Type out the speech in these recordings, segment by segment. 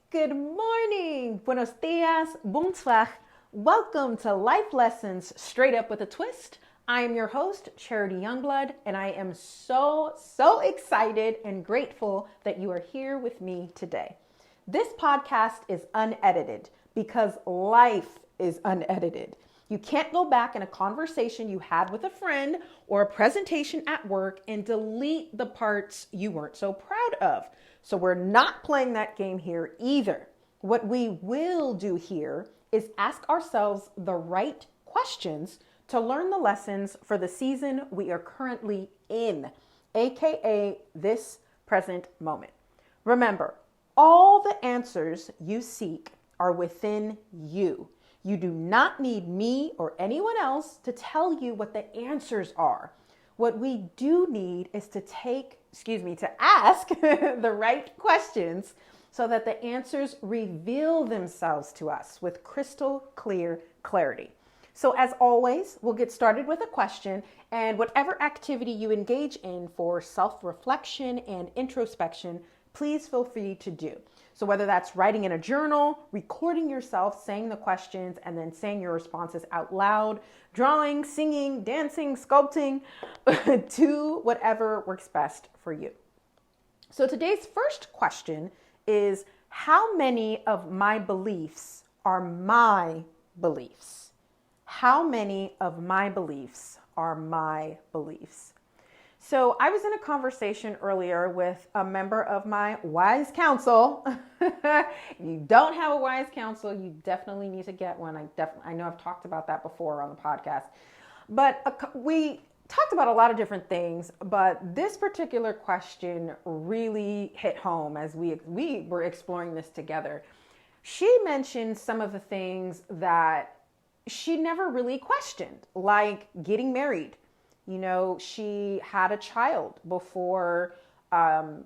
Good morning, buenos dias, bonsoir. Welcome to Life Lessons Straight Up with a Twist. I am your host, Charity Youngblood, and I am so excited and grateful that you are here with me today. This podcast is unedited because life is unedited. You can't go back in a conversation you had with a friend or a presentation at work and delete the parts you weren't so proud of. So we're not playing that game here either. What we will do here is ask ourselves the right questions to learn the lessons for the season we are currently in, aka this present moment. Remember, all the answers you seek are within you. You do not need me or anyone else to tell you what the answers are. What we do need is to ask the right questions so that the answers reveal themselves to us with crystal clear clarity. So as always, we'll get started with a question, and whatever activity you engage in for self-reflection and introspection, please feel free to do. So whether that's writing in a journal, recording yourself saying the questions, and then saying your responses out loud, drawing, singing, dancing, sculpting, do whatever works best for you. So today's first question is, how many of my beliefs are my beliefs? How many of my beliefs are my beliefs? So I was in a conversation earlier with a member of my wise counsel. If you don't have a wise counsel, you definitely need to get one. I know I've talked about that before on the podcast. But we talked about a lot of different things, but this particular question really hit home as we were exploring this together. She mentioned some of the things that she never really questioned, like getting married. You know, she had a child before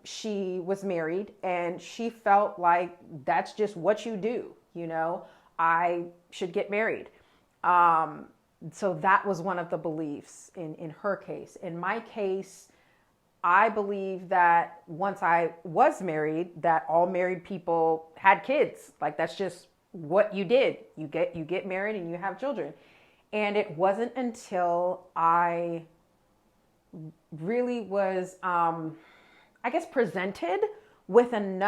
she was married, and she felt like that's just what you do. You know, I should get married. So that was one of the beliefs in her case. In my case, I believe that once I was married, that all married people had kids. Like that's just what you did. You get married and you have children. And it wasn't until I really was, presented with an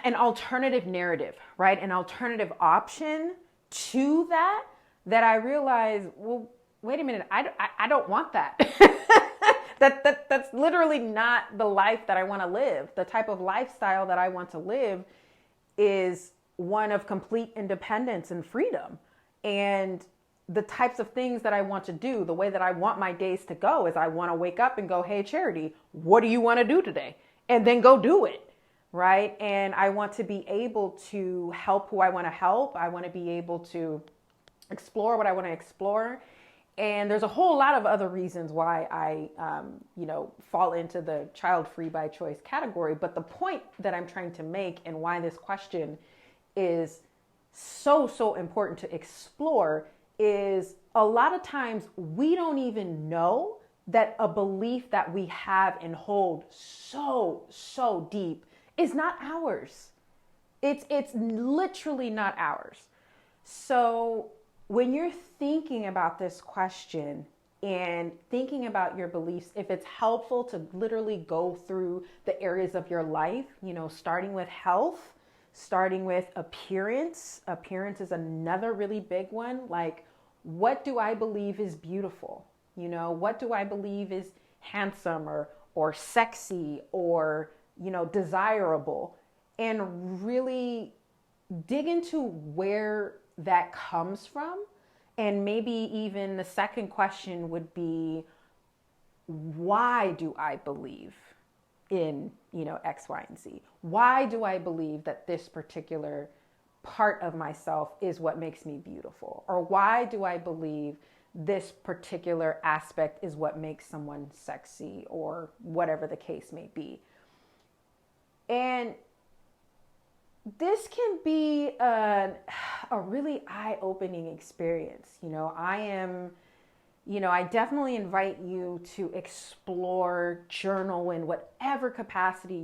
alternative narrative, right? An alternative option to that I realized, well, wait a minute, I don't want that. That's literally not the life that I want to live. The type of lifestyle that I want to live is one of complete independence and freedom. And the types of things that I want to do, the way that I want my days to go is I want to wake up and go, hey, Charity, what do you want to do today? And then go do it, right? And I want to be able to help who I want to help. I want to be able to explore what I want to explore. And there's a whole lot of other reasons why I, fall into the child free by choice category. But the point that I'm trying to make and why this question is so important to explore is a lot of times we don't even know that a belief that we have and hold so deep is not ours. It's literally not ours. So when you're thinking about this question and thinking about your beliefs, if it's helpful to literally go through the areas of your life, starting with health, starting with appearance. Appearance is another really big one. Like, what do I believe is beautiful? What do I believe is handsome or sexy or, desirable? And really dig into where that comes from. And maybe even the second question would be, why do I believe in, X, Y, and Z? Why do I believe that this particular part of myself is what makes me beautiful? Or why do I believe this particular aspect is what makes someone sexy, or whatever the case may be? And this can be a really eye-opening experience. I am I definitely invite you to explore, journal in whatever capacity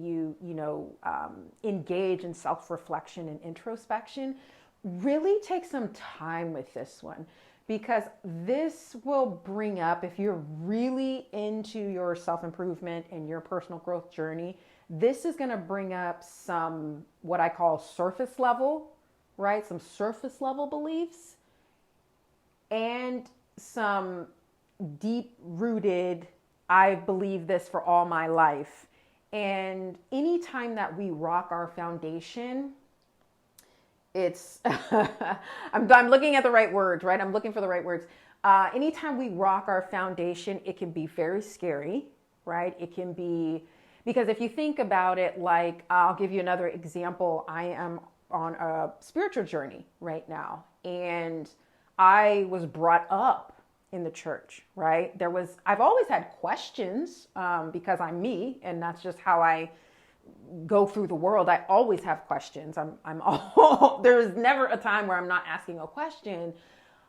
engage in self-reflection and introspection. Really take some time with this one, because this will bring up, if you're really into your self-improvement and your personal growth journey, this is going to bring up some, what I call surface level, right? Some surface level beliefs and some deep rooted, I believe this for all my life. And anytime that we rock our foundation, it's, I'm looking at the right words, right? I'm looking for the right words. Anytime we rock our foundation, it can be very scary, right? It can be, because if you think about it, like, I'll give you another example. I am on a spiritual journey right now, and I was brought up in the church, right? I've always had questions, because I'm me, and that's just how I go through the world. I always have questions. There's never a time where I'm not asking a question.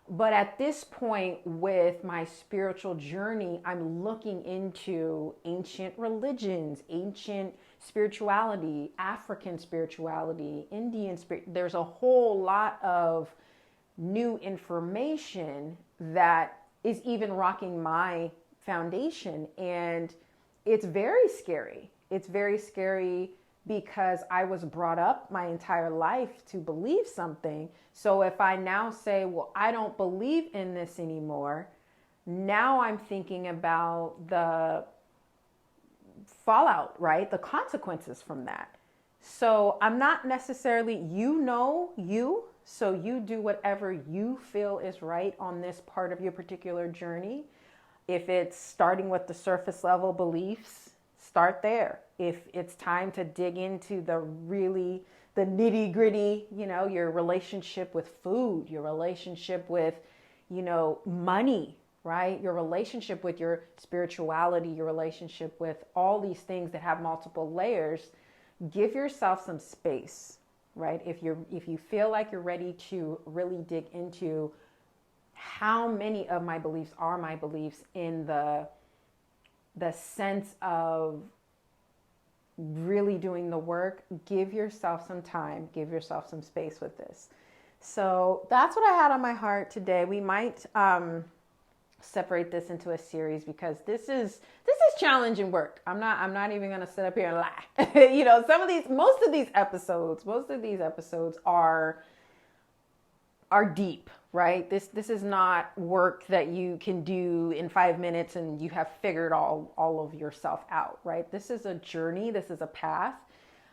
But at this point with my spiritual journey, I'm looking into ancient religions, ancient spirituality, African spirituality, Indian spirit. There's a whole lot of new information that is even rocking my foundation. And it's very scary. It's very scary because I was brought up my entire life to believe something. So if I now say, well, I don't believe in this anymore, now I'm thinking about the fallout, right? The consequences from that. So I'm not necessarily, you, so you do whatever you feel is right on this part of your particular journey. If it's starting with the surface level beliefs, start there. If it's time to dig into the nitty gritty, your relationship with food, your relationship with, money, right? Your relationship with your spirituality, your relationship with all these things that have multiple layers, give yourself some space, right? If you feel like you're ready to really dig into how many of my beliefs are my beliefs in the sense of really doing the work, give yourself some time, give yourself some space with this. So that's what I had on my heart today. We might separate this into a series, because this is challenging work. I'm not even going to sit up here and lie. Most of these episodes are deep, right? This is not work that you can do in 5 minutes and you have figured all of yourself out, right? This is a journey, this is a path.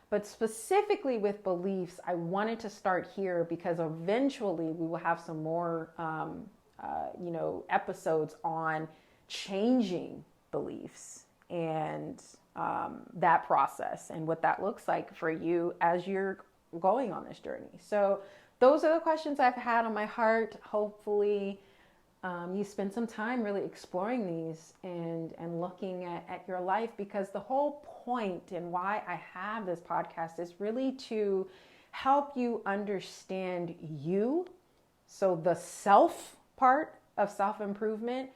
But specifically with beliefs, I wanted to start here because eventually we will have some more episodes on changing beliefs and that process and what that looks like for you as you're going on this journey. So those are the questions I've had on my heart. Hopefully you spend some time really exploring these and looking at your life, because the whole point and why I have this podcast is really to help you understand you. So the self part of self-improvement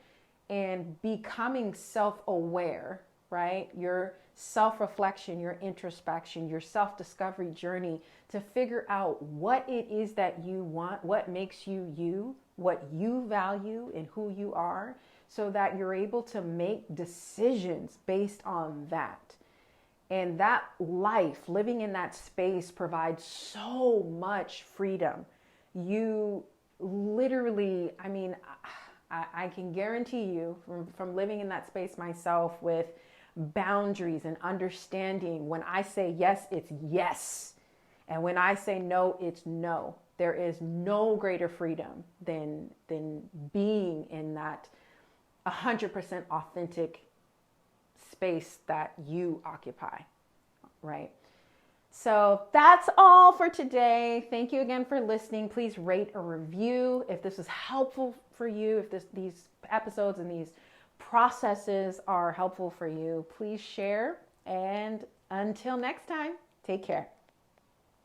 and becoming self-aware, right? Your self-reflection, your introspection, your self-discovery journey to figure out what it is that you want, what makes you you, what you value and who you are, so that you're able to make decisions based on that. And that life, living in that space, provides so much freedom. You literally, I can guarantee you from living in that space myself with boundaries and understanding, when I say yes, it's yes. And when I say no, it's no. There is no greater freedom than being in that 100% authentic space that you occupy, right? So that's all for today. Thank you again for listening. Please rate or review if this is helpful for you, if these episodes and these processes are helpful for you. Please share. And until next time, take care.